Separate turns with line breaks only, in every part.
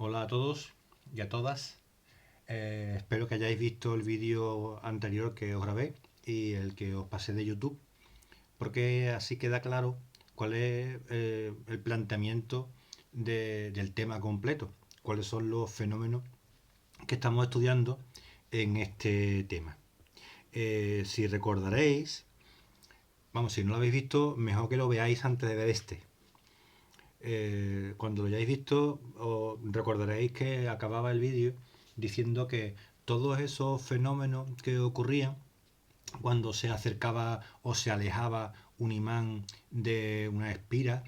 Hola a todos y a todas. Espero que hayáis visto el vídeo anterior que os grabé y el que os pasé de YouTube, porque así queda claro cuál es el planteamiento del tema completo, cuáles son los fenómenos que estamos estudiando en este tema. Si recordaréis, vamos, si no lo habéis visto, mejor que lo veáis antes de ver este. Cuando lo hayáis visto, os recordaréis que acababa el vídeo diciendo que todos esos fenómenos que ocurrían cuando se acercaba o se alejaba un imán de una espira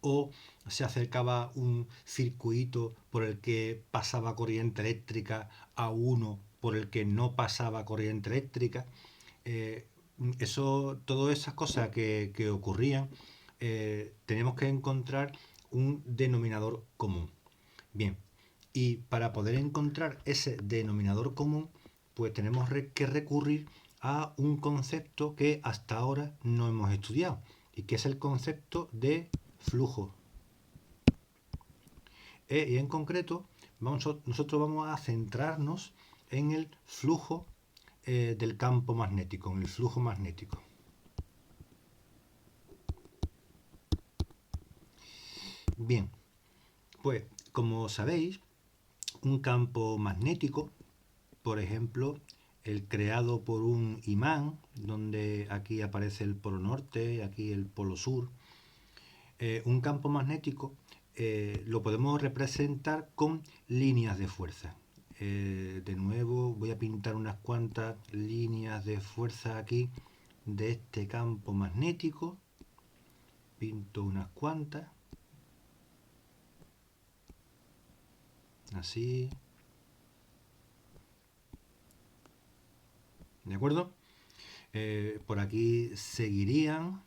o se acercaba un circuito por el que pasaba corriente eléctrica a uno por el que no pasaba corriente eléctrica, eh, todas esas cosas que ocurrían, tenemos que encontrar un denominador común. Bien, y para poder encontrar ese denominador común, pues tenemos que recurrir a un concepto que hasta ahora no hemos estudiado, y que es el concepto de flujo. Y en concreto, nosotros vamos a centrarnos en el flujo del campo magnético, en el flujo magnético. Bien, pues como sabéis, un campo magnético, por ejemplo, el creado por un imán, donde aquí aparece el polo norte y aquí el polo sur, un campo magnético lo podemos representar con líneas de fuerza. De nuevo voy a pintar unas cuantas líneas de fuerza aquí de este campo magnético. Pinto unas cuantas. Así. ¿De acuerdo? Por aquí seguirían.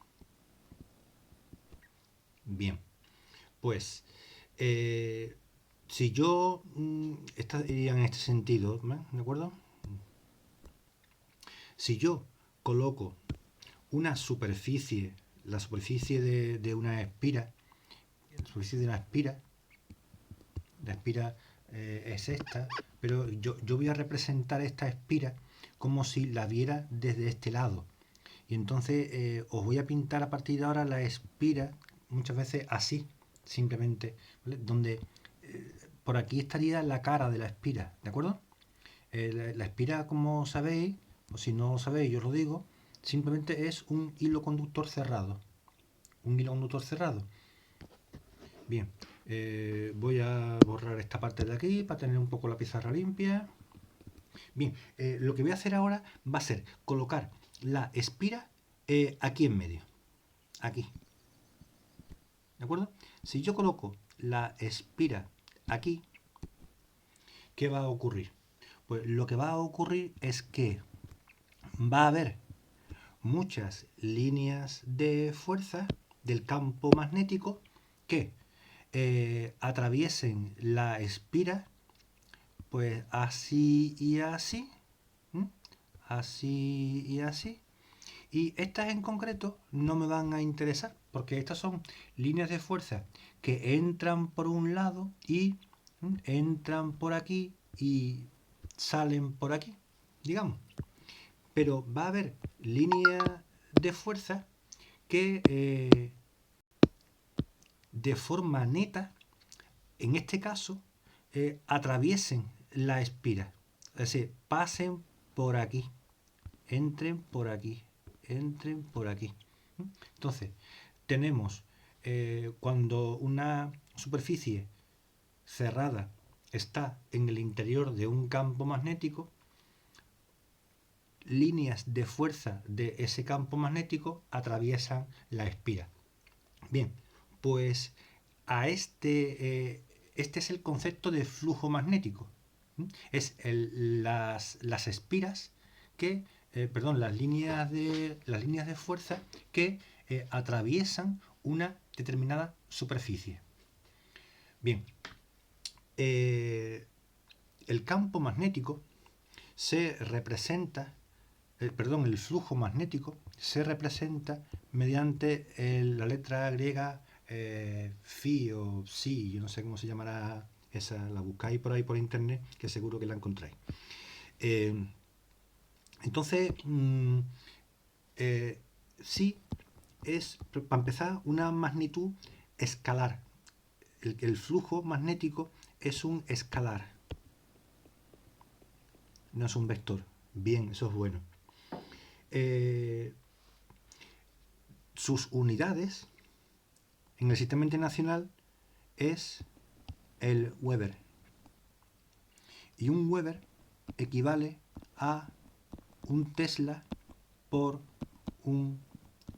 Bien. Pues, si yo iría en este sentido, ¿de acuerdo? Si yo coloco una superficie, la superficie de una espira, la superficie de una espira, la espira es esta, pero yo voy a representar esta espira como si la viera desde este lado. Y entonces os voy a pintar a partir de ahora la espira muchas veces así, simplemente, ¿vale? Donde por aquí estaría la cara de la espira, ¿de acuerdo? La espira, como sabéis, o si no lo sabéis, yo os lo digo, simplemente es un hilo conductor cerrado. Un hilo conductor cerrado. Bien, voy a borrar esta parte de aquí para tener un poco la pizarra limpia. Bien, lo que voy a hacer ahora va a ser colocar la espira aquí en medio. Aquí. ¿De acuerdo? Si yo coloco la espira aquí, ¿qué va a ocurrir? Pues lo que va a ocurrir es que va a haber muchas líneas de fuerza del campo magnético que atraviesen la espira, pues así y así, ¿m? Así y así. Y estas en concreto no me van a interesar, porque estas son líneas de fuerza que entran por un lado y entran por aquí y salen por aquí, digamos. Pero va a haber líneas de fuerza que de forma neta, en este caso, atraviesen la espira. Es decir, pasen por aquí, entren por aquí, entren por aquí. Entonces, tenemos cuando una superficie cerrada está en el interior de un campo magnético, líneas de fuerza de ese campo magnético atraviesan la espira. Bien, pues este es el concepto de flujo magnético. Es las espiras que, perdón, las líneas de fuerza que atraviesan una determinada superficie. Bien, el campo magnético se representa, el flujo magnético se representa mediante la letra griega phi o psi, yo no sé cómo se llamará Esa la buscáis por ahí por internet, que seguro que la encontráis. Entonces, sí es, para empezar, una magnitud escalar. El flujo magnético es un escalar, no es un vector. Bien, eso es bueno. Sus unidades en el sistema internacional es el Weber. Y un Weber equivale a un Tesla por un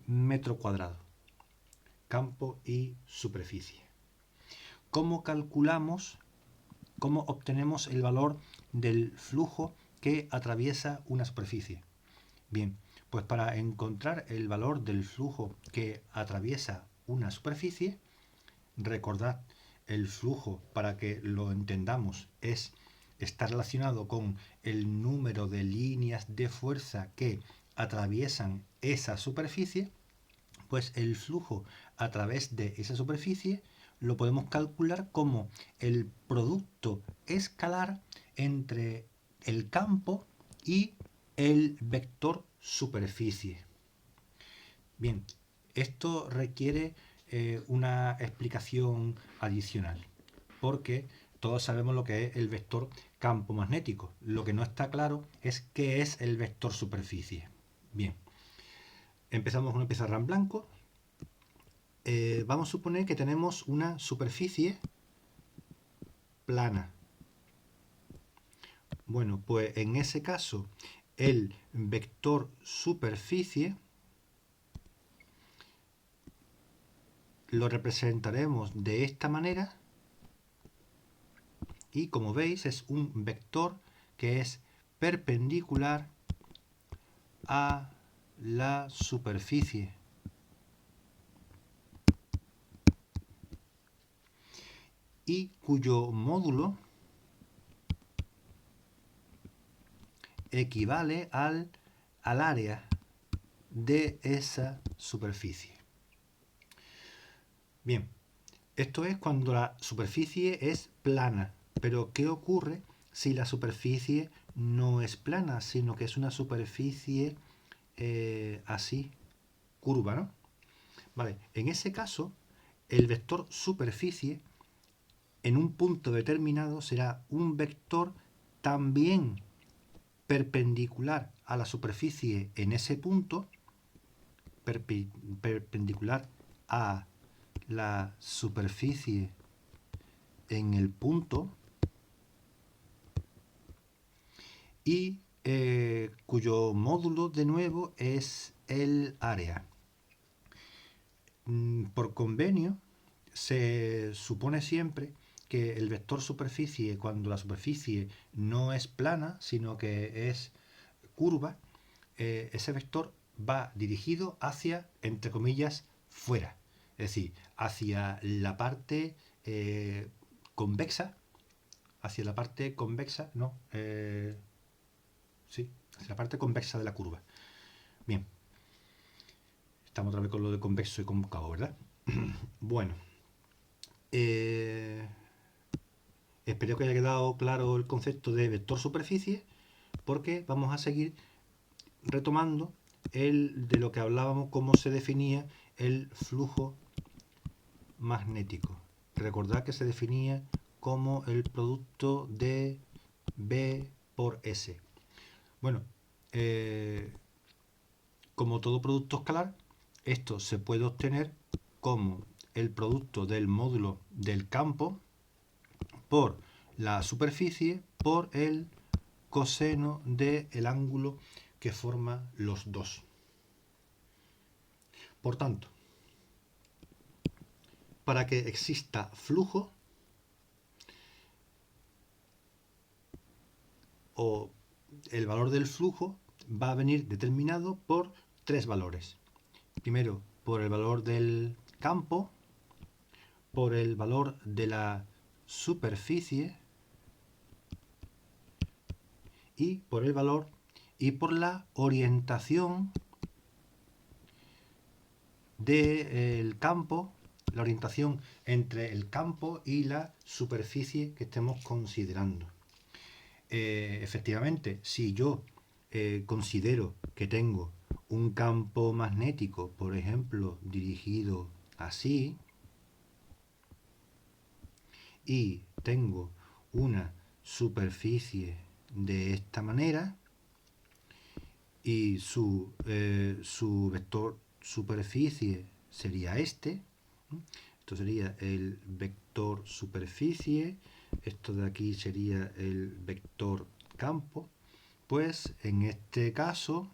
metro cuadrado. Campo y superficie. ¿Cómo calculamos, cómo obtenemos el valor del flujo que atraviesa una superficie? Bien, pues para encontrar el valor del flujo que atraviesa una superficie, recordad, el flujo, para que lo entendamos, está relacionado con el número de líneas de fuerza que atraviesan esa superficie. Pues el flujo a través de esa superficie lo podemos calcular como el producto escalar entre el campo y el vector superficie. Bien, esto requiere una explicación adicional, porque todos sabemos lo que es el vector campo magnético. Lo que no está claro es qué es el vector superficie. Bien, empezamos con un pizarra en blanco. Vamos a suponer que tenemos una superficie plana. Bueno, pues en ese caso el vector superficie lo representaremos de esta manera y, como veis, es un vector que es perpendicular a la superficie. Y cuyo módulo equivale al área de esa superficie. Bien, esto es cuando la superficie es plana. Pero ¿qué ocurre si la superficie no es plana, sino que es una superficie así, curva, ¿no? Vale, en ese caso, el vector superficie en un punto determinado será un vector también perpendicular a la superficie en ese punto, perpendicular a la superficie en el punto, y cuyo módulo de nuevo es el área. Por convenio se supone siempre que el vector superficie, cuando la superficie no es plana, sino que es curva, ese vector va dirigido hacia, entre comillas, fuera. Es decir, hacia la parte convexa, hacia la parte convexa, no, sí, hacia la parte convexa de la curva. Bien, estamos otra vez con lo de convexo y cóncavo, ¿verdad? Bueno, espero que haya quedado claro el concepto de vector superficie, porque vamos a seguir retomando de lo que hablábamos, cómo se definía el flujo magnético. Recordad que se definía como el producto de B por S. Bueno, como todo producto escalar, esto se puede obtener como el producto del módulo del campo por la superficie por el coseno del ángulo que forma los dos. Por tanto, para que exista flujo, o el valor del flujo va a venir determinado por tres valores. Primero, por el valor del campo, por el valor de la superficie y por el valor y por la orientación del campo la orientación entre el campo y la superficie que estemos considerando. Efectivamente, si yo considero que tengo un campo magnético, por ejemplo, dirigido así, y tengo una superficie de esta manera, y su vector superficie sería este. Esto sería el vector superficie, esto de aquí sería el vector campo. Pues en este caso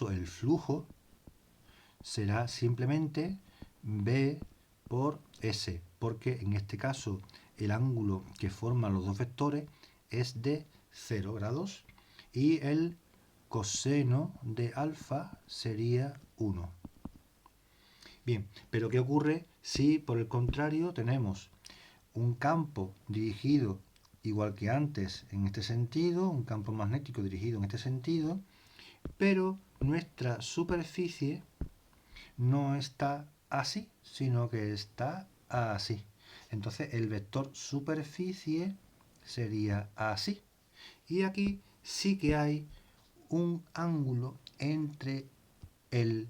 el flujo será simplemente B por S, porque en este caso el ángulo que forman los dos vectores es de 0 grados y el coseno de alfa sería 1. Bien, pero ¿qué ocurre si por el contrario tenemos un campo dirigido igual que antes en este sentido, un campo magnético dirigido en este sentido, pero nuestra superficie no está así, sino que está así? Entonces el vector superficie sería así. Y aquí sí que hay un ángulo entre el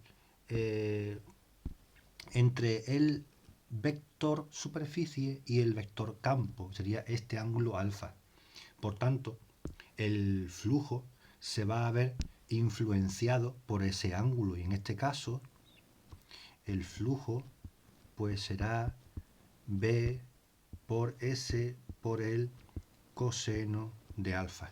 vector superficie y el vector campo. Sería este ángulo alfa. Por tanto, el flujo se va a ver influenciado por ese ángulo, y en este caso el flujo pues será B por S por el coseno de alfa.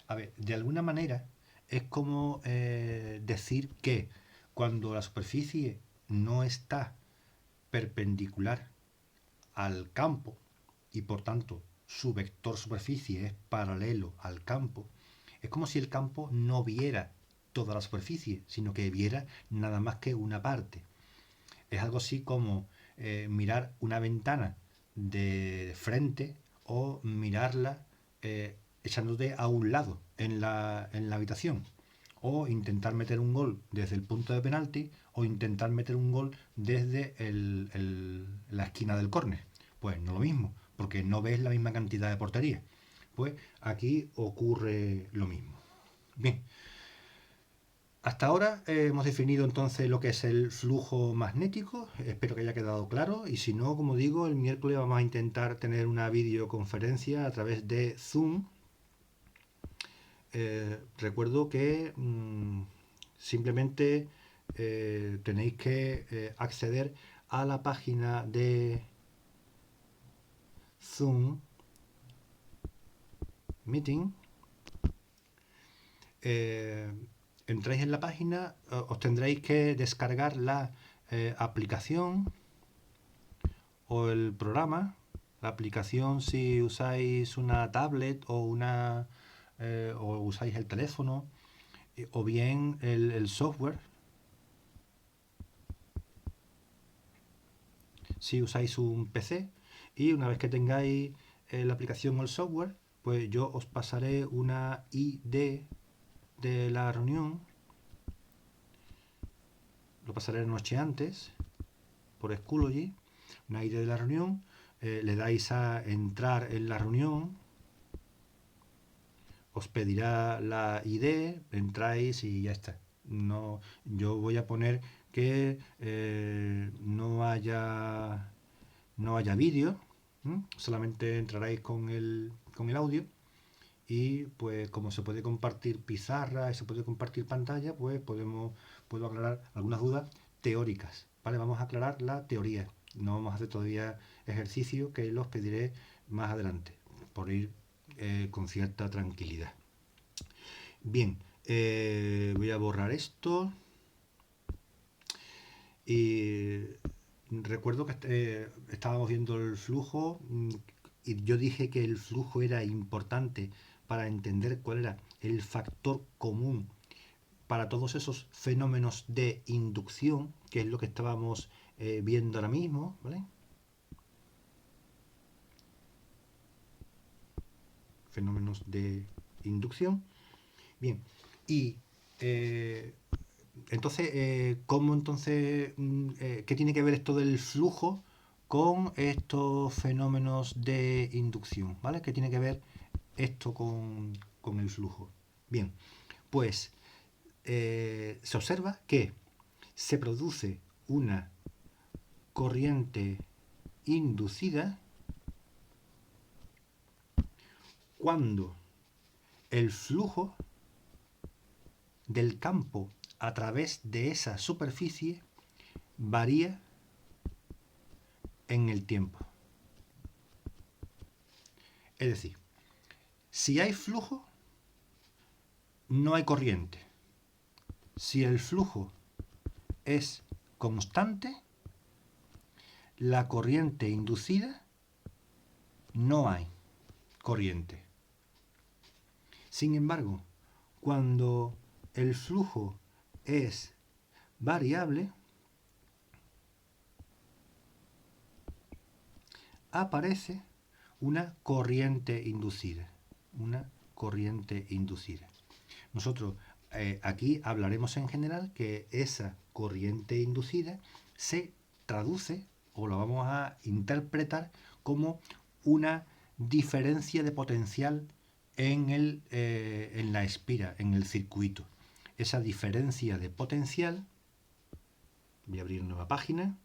A ver, de alguna manera es como decir que cuando la superficie no está perpendicular al campo y por tanto su vector superficie es paralelo al campo, es como si el campo no viera toda la superficie, sino que viera nada más que una parte. Es algo así como mirar una ventana de frente o mirarla echándote a un lado en la habitación, o intentar meter un gol desde el punto de penalti, o intentar meter un gol desde la esquina del córner. Pues no lo mismo, porque no ves la misma cantidad de portería. Pues aquí ocurre lo mismo. Bien, hasta ahora hemos definido entonces lo que es el flujo magnético. Espero que haya quedado claro, y si no, como digo, el miércoles vamos a intentar tener una videoconferencia a través de Zoom. Recuerdo que simplemente tenéis que acceder a la página de Zoom Meeting. Entráis en la página, os tendréis que descargar la aplicación o el programa. La aplicación si usáis una tablet o o usáis el teléfono, o bien el software si usáis un PC. Y una vez que tengáis la aplicación o el software, pues yo os pasaré una ID de la reunión. Lo pasaré la noche antes por Schoology, una ID de la reunión. Le dais a entrar en la reunión, os pedirá la ID, entráis y ya está. No, yo voy a poner que no haya vídeo, solamente entraréis con el audio, y pues como se puede compartir pizarra y se puede compartir pantalla, pues puedo aclarar algunas dudas teóricas, ¿vale? Vamos a aclarar la teoría, no vamos a hacer todavía ejercicio, que los pediré más adelante, por ir con cierta tranquilidad. Bien, voy a borrar esto. Y recuerdo que estábamos viendo el flujo, y yo dije que el flujo era importante para entender cuál era el factor común para todos esos fenómenos de inducción, que es lo que estábamos viendo ahora mismo, ¿vale? Fenómenos de inducción. Bien, y Entonces, ¿cómo entonces, qué tiene que ver esto del flujo con estos fenómenos de inducción? ¿Vale? ¿Qué tiene que ver esto con el flujo? Bien, pues se observa que se produce una corriente inducida cuando el flujo del campo a través de esa superficie varía en el tiempo. Es decir, si hay flujo, no hay corriente. Si el flujo es constante, la corriente inducida, no hay corriente. Sin embargo, cuando el flujo es variable, aparece una corriente inducida. Una corriente inducida. Nosotros aquí hablaremos en general que esa corriente inducida se traduce o lo vamos a interpretar como una diferencia de potencial en la espira, en el circuito. Esa diferencia de potencial, voy a abrir nueva página,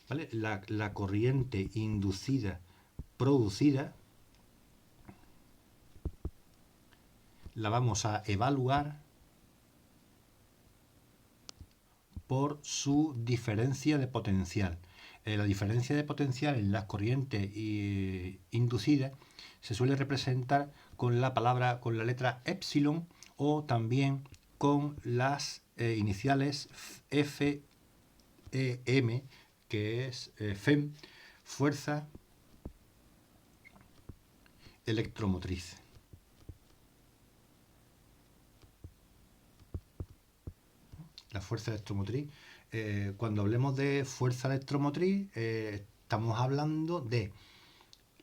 ¿vale? La corriente inducida producida la vamos a evaluar por su diferencia de potencial. La diferencia de potencial en las corrientes inducidas se suele representar con con la letra epsilon o también con las iniciales FEM, que es FEM, fuerza electromotriz. La fuerza electromotriz. Cuando hablemos de fuerza electromotriz, estamos hablando de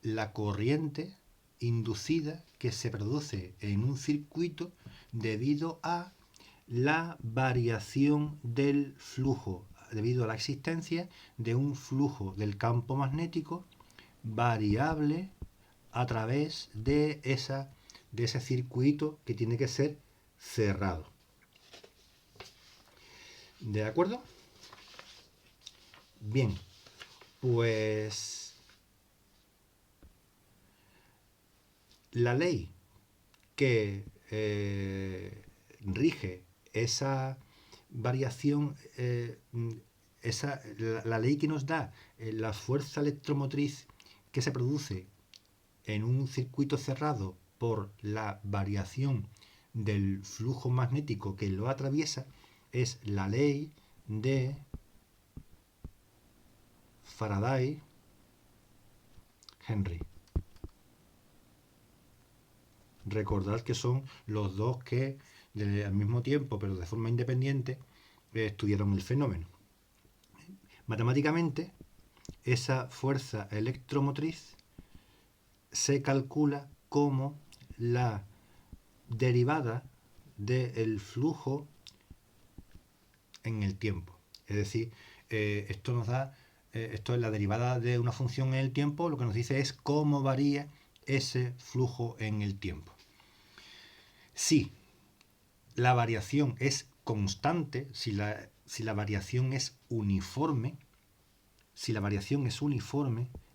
la corriente inducida que se produce en un circuito debido a la variación del flujo, debido a la existencia de un flujo del campo magnético variable a través de ese circuito que tiene que ser cerrado. ¿De acuerdo? Bien, pues la ley que rige esa variación, la ley que nos da la fuerza electromotriz que se produce en un circuito cerrado por la variación del flujo magnético que lo atraviesa, es la ley de Faraday-Henry. Recordad que son los dos que al mismo tiempo, pero de forma independiente, estudiaron el fenómeno. Matemáticamente, esa fuerza electromotriz se calcula como la derivada del flujo en el tiempo. Es decir, esto es la derivada de una función en el tiempo, lo que nos dice es cómo varía ese flujo en el tiempo. Si la variación es constante, si la variación es uniforme,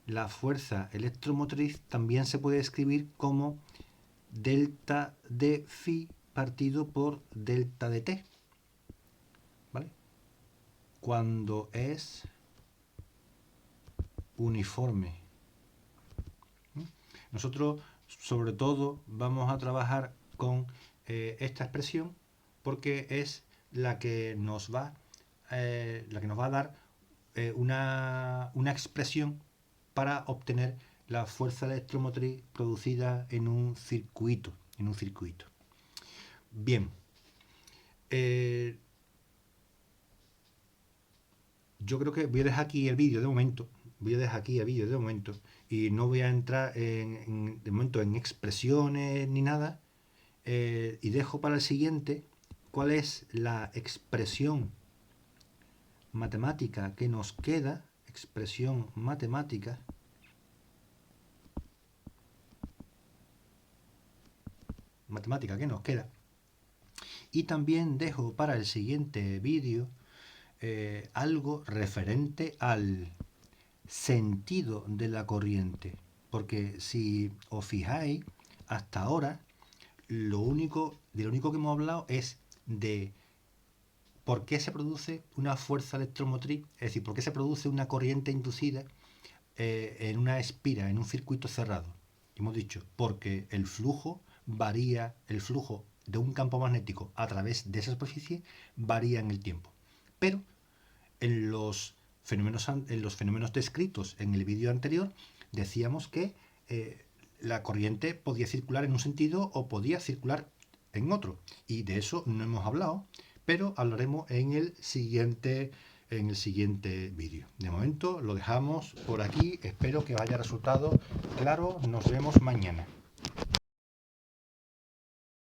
la fuerza electromotriz también se puede escribir como delta de phi partido por delta de t. ¿Vale? Cuando es uniforme. Nosotros, sobre todo, vamos a trabajar con esta expresión porque es la que nos va a dar una expresión para obtener la fuerza electromotriz producida en un circuito. Bien. Yo creo que voy a dejar aquí el vídeo de momento. Y no voy a entrar de momento en expresiones ni nada. Y dejo para el siguiente cuál es la expresión matemática que nos queda, expresión matemática que nos queda. Y también dejo para el siguiente vídeo algo referente al sentido de la corriente, porque si os fijáis, hasta ahora de lo único que hemos hablado es de por qué se produce una fuerza electromotriz, es decir, por qué se produce una corriente inducida en una espira, en un circuito cerrado. Hemos dicho, porque el flujo varía, el flujo de un campo magnético a través de esa superficie varía en el tiempo. Pero en los fenómenos descritos en el vídeo anterior decíamos que la corriente podía circular en un sentido o podía circular en otro. Y de eso no hemos hablado, pero hablaremos en el siguiente vídeo. De momento lo dejamos por aquí. Espero que os haya resultado claro. Nos vemos mañana.